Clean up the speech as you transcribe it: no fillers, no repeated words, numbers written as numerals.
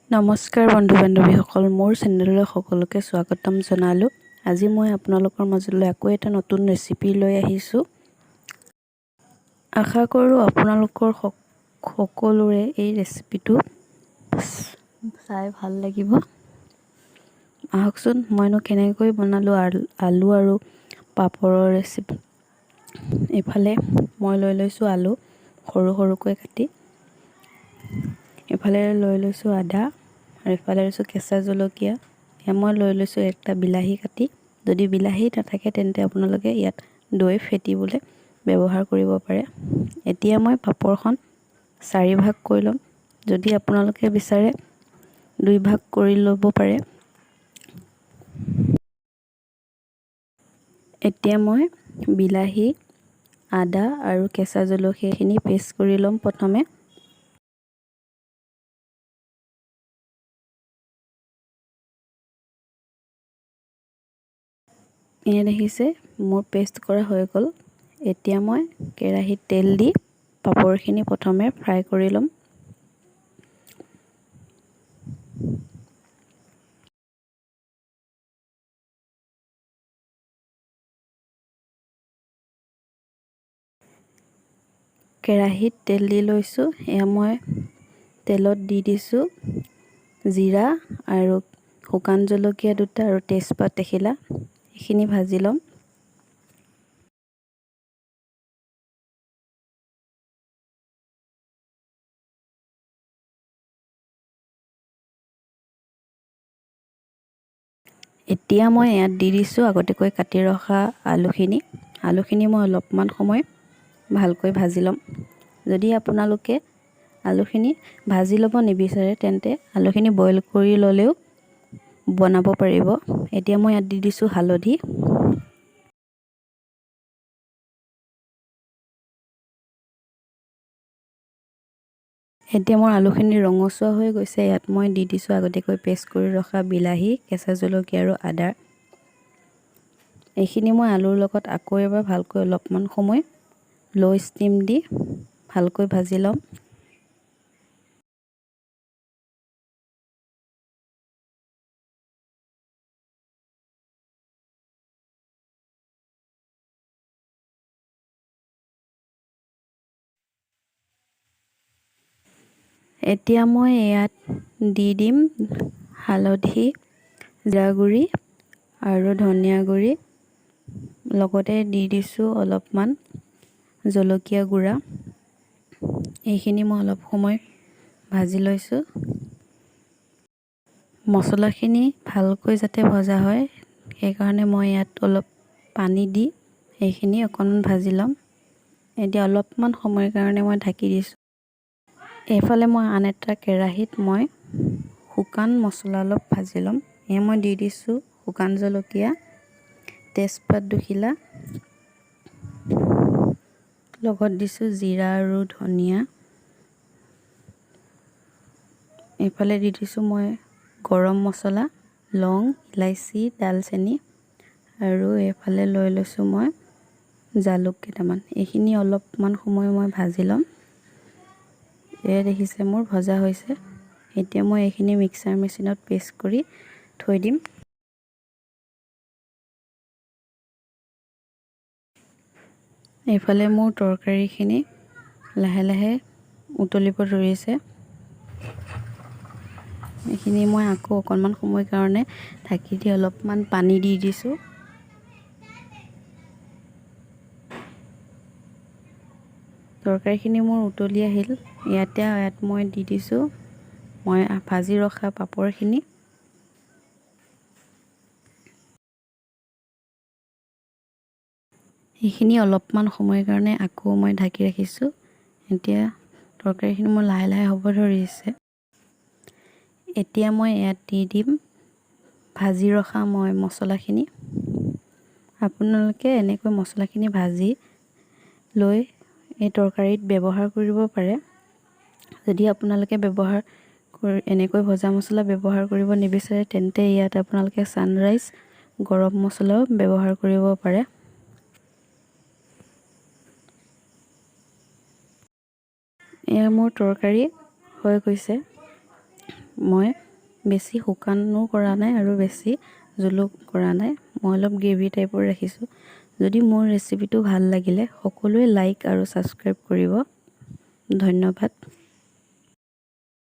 নমস্কাৰ বন্ধু বান্ধৱীসকল, মোৰ চেনেললৈ সকলোকে স্বাগতম জনালোঁ। আজি মই আপোনালোকৰ মাজলৈ আকৌ এটা নতুন ৰেচিপি লৈ আহিছোঁ। আশা কৰোঁ আপোনালোকৰ সকলোৰে এই ৰেচিপিটো চাই ভাল লাগিব। আহকচোন মইনো কেনেকৈ বনালোঁ আলু আৰু পাপৰৰ ৰেচিপি। এইফালে মই লৈ লৈছোঁ আলু সৰু সৰুকৈ কাটি, এইফালে লৈ লৈছোঁ আদা, আৰু এইফালে লৈছোঁ কেঁচা জলকীয়া। মই লৈ লৈছোঁ একটা বিলাহী কাটি। যদি বিলাহী নাথাকে তেন্তে আপোনালোকে ইয়াত দৈ ফেটিবলৈ ব্যৱহাৰ কৰিব পাৰে। এতিয়া মই পাপৰখন 4 ভাগ কৰি ল'ম। যদি আপোনালোকে বিচাৰে 2 ভাগ কৰি ল'ব পাৰে। এতিয়া মই বিলাহী, আদা আৰু কেঁচা জলকীয়াখিনি পেষ্ট কৰি ল'ম প্ৰথমে। এনে দেখিছে মোৰ পেষ্ট কৰা হৈ গ'ল। এতিয়া মই কেৰাহীত তেল দি পাপৰখিনি প্ৰথমে ফ্ৰাই কৰি ল'ম। কেৰাহীত তেল দি লৈছোঁ। এয়া মই তেলত দি দিছোঁ জিৰা আৰু শুকান জলকীয়া 2টা আৰু তেজপাত এখিলা। এইখিনি ভাজি ল'ম। এতিয়া মই ইয়াত দি দিছোঁ আগতীয়াকৈ কাটি ৰখা আলুখিনি মই অলপমান সময় ভালকৈ ভাজি ল'ম। যদি আপোনালোকে আলুখিনি ভাজি ল'ব নিবিচাৰে তেন্তে আলুখিনি বইল কৰি ল'লেও বনাব পাৰিব। এতিয়া মই ইয়াত দি দিছোঁ হালধি। এতিয়া মোৰ আলুখিনি ৰঙচুৱা হৈ গৈছে। ইয়াত মই দি দিছোঁ আগতীয়াকৈ পেষ্ট কৰি ৰখা বিলাহী, কেঁচা জলকীয়া আৰু আদা। এইখিনি মই আলুৰ লগত আকৌ এবাৰ ভালকৈ অলপমান সময় ল' ষ্টিম দি ভালকৈ ভাজি ল'ম। এতিয়া মই ইয়াত দি দিম হালধি, জিৰা গুড়ি আৰু ধনিয়া গুড়ি, লগতে দি দিছোঁ অলপমান জলকীয়া গুড়া। এইখিনি মই অলপ সময় ভাজি লৈছোঁ। মছলাখিনি ভালকৈ যাতে ভজা হয় সেইকাৰণে মই ইয়াত অলপ পানী দি এইখিনি অকণমান ভাজি ল'ম। এতিয়া অলপমান সময়ৰ কাৰণে মই ঢাকি দিছোঁ। এইফালে মই আন এটা কেৰাহীত মই শুকান মছলা অলপ ভাজি ল'ম। মই দি দিছোঁ শুকান জলকীয়া, তেজপাত 2 খিলা, লগত দিছোঁ জিৰা আৰু ধনিয়া। এইফালে দি দিছোঁ মই গৰম মছলা, লং, ইলাইচি, ডালচেনি, আৰু এইফালে লৈ লৈছোঁ মই জালুক কেইটামান। এইখিনি অলপমান সময় মই ভাজি ল'ম। এয়া দেখিছে মোৰ ভজা হৈছে। এতিয়া মই এইখিনি মিক্সাৰ মেচিনত পেষ্ট কৰি থৈ দিম। এইফালে মোৰ তৰকাৰীখিনি লাহে লাহে উতলিব ধৰিছে। এইখিনি মই আকৌ অকণমান সময়ৰ কাৰণে ঢাকি দি অলপমান পানী দি দিছোঁ। তৰকাৰীখিনি মোৰ উতলি আহিল। ইয়াত মই দি দিছোঁ মই ভাজি ৰখা পাপৰখিনি। এইখিনি অলপমান সময়ৰ কাৰণে আকৌ মই ঢাকি ৰাখিছোঁ। এতিয়া তৰকাৰীখিনি মোৰ লাহে লাহে হ'ব ধৰিছে। এতিয়া মই ইয়াত দি দিম ভাজি ৰখা মই মছলাখিনি। আপোনালোকে এনেকৈ মছলাখিনি ভাজি লৈ এই তৰকাৰীত ব্যৱহাৰ কৰিব পাৰে। যদি আপোনালোকে এনেকৈ ভজা মছলা ব্যৱহাৰ কৰিব নিবিচাৰে তেন্তে ইয়াত আপোনালোকে ছানৰাইজ গৰম মছলাও ব্যৱহাৰ কৰিব পাৰে। এয়া মোৰ তৰকাৰী হৈ গৈছে। মই বেছি শুকানো কৰা নাই আৰু বেছি জোলো কৰা নাই, মই অলপ গ্ৰেভি টাইপৰ ৰাখিছোঁ। যদি মোৰ ৰেচিপিটো ভাল লাগিলে সকলোৱে লাইক আৰু ছাবস্ক্ৰাইব কৰিব। ধন্যবাদ।